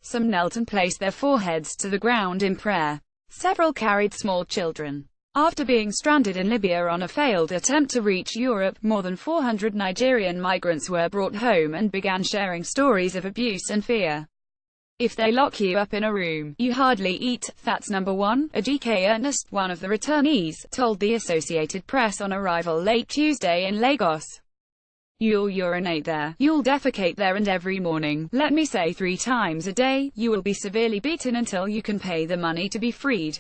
Some knelt and placed their foreheads to the ground in prayer. Several carried small children. After being stranded in Libya on a failed attempt to reach Europe, more than 400 Nigerian migrants were brought home and began sharing stories of abuse and fear. If they lock you up in a room, you hardly eat. That's number one, Ajike Ernest, one of the returnees, told the Associated Press on arrival late Tuesday in Lagos. You'll urinate there, you'll defecate there, and every morning, let me say 3 times a day, you will be severely beaten until you can pay the money to be freed.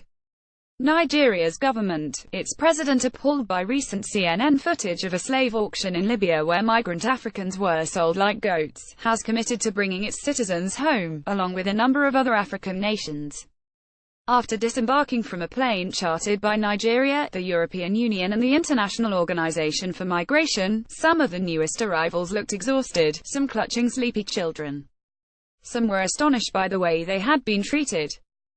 Nigeria's government, its president appalled by recent CNN footage of a slave auction in Libya where migrant Africans were sold like goats, has committed to bringing its citizens home, along with a number of other African nations. After disembarking from a plane chartered by Nigeria, the European Union and the International Organization for Migration, some of the newest arrivals looked exhausted, some clutching sleepy children. Some were astonished by the way they had been treated.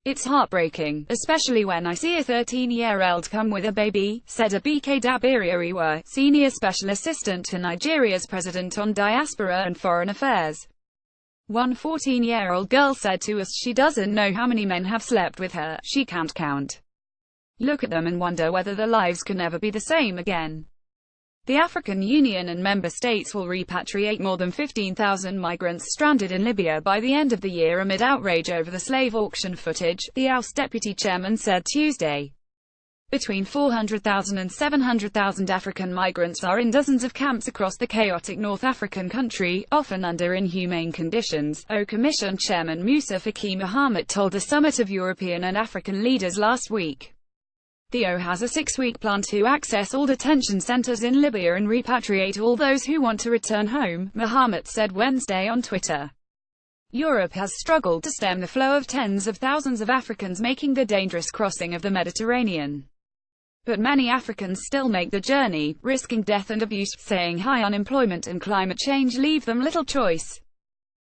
It's heartbreaking, especially when I see a 13-year-old come with a baby, said Abike Dabiriwa, senior special assistant to Nigeria's president on diaspora and foreign affairs. One 14-year-old girl said to us she doesn't know how many men have slept with her, she can't count. Look at them and wonder whether their lives can ever be the same again. The African Union and member states will repatriate more than 15,000 migrants stranded in Libya by the end of the year amid outrage over the slave auction footage, the AU's deputy chairman said Tuesday. Between 400,000 and 700,000 African migrants are in dozens of camps across the chaotic North African country, often under inhumane conditions, Commission Chairman Moussa Faki Mahamat told a summit of European and African leaders last week. The O has a 6-week plan to access all detention centers in Libya and repatriate all those who want to return home, Mahamat said Wednesday on Twitter. Europe has struggled to stem the flow of tens of thousands of Africans making the dangerous crossing of the Mediterranean. But many Africans still make the journey, risking death and abuse, saying high unemployment and climate change leave them little choice.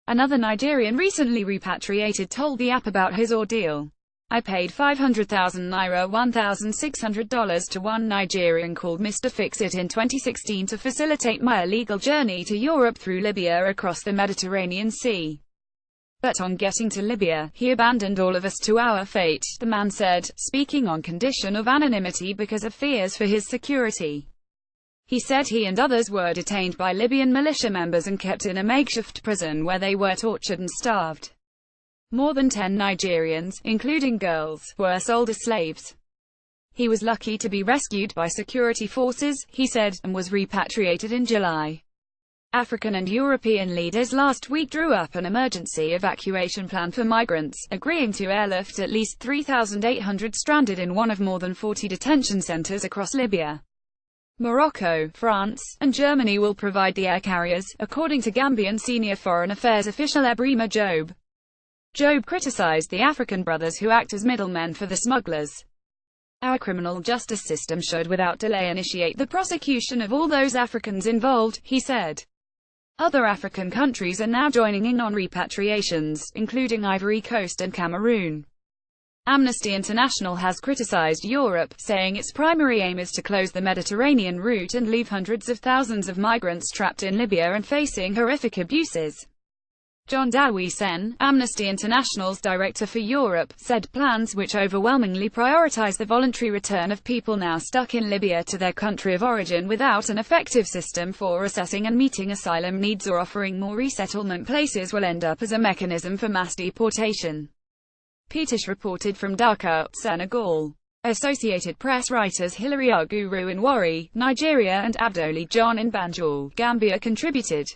Another Nigerian recently repatriated told the app about his ordeal. I paid 500,000 naira $1,600 to one Nigerian called Mr. Fix-It in 2016 to facilitate my illegal journey to Europe through Libya across the Mediterranean Sea. But on getting to Libya, he abandoned all of us to our fate, the man said, speaking on condition of anonymity because of fears for his security. He said he and others were detained by Libyan militia members and kept in a makeshift prison where they were tortured and starved. More than 10 Nigerians, including girls, were sold as slaves. He was lucky to be rescued by security forces, he said, and was repatriated in July. African and European leaders last week drew up an emergency evacuation plan for migrants, agreeing to airlift at least 3,800 stranded in one of more than 40 detention centers across Libya. Morocco, France, and Germany will provide the air carriers, according to Gambian senior foreign affairs official Ebrima Jobe. Jobe criticized the African brothers who act as middlemen for the smugglers. Our criminal justice system should without delay initiate the prosecution of all those Africans involved, he said. Other African countries are now joining in on repatriations, including Ivory Coast and Cameroon. Amnesty International has criticized Europe, saying its primary aim is to close the Mediterranean route and leave hundreds of thousands of migrants trapped in Libya and facing horrific abuses. John Dawi Sen, Amnesty International's director for Europe, said plans which overwhelmingly prioritize the voluntary return of people now stuck in Libya to their country of origin without an effective system for assessing and meeting asylum needs or offering more resettlement places will end up as a mechanism for mass deportation. Petish reported from Dakar, Senegal. Associated Press writers Hilary Aguru in Warri, Nigeria and Abdoli John in Banjul, Gambia contributed.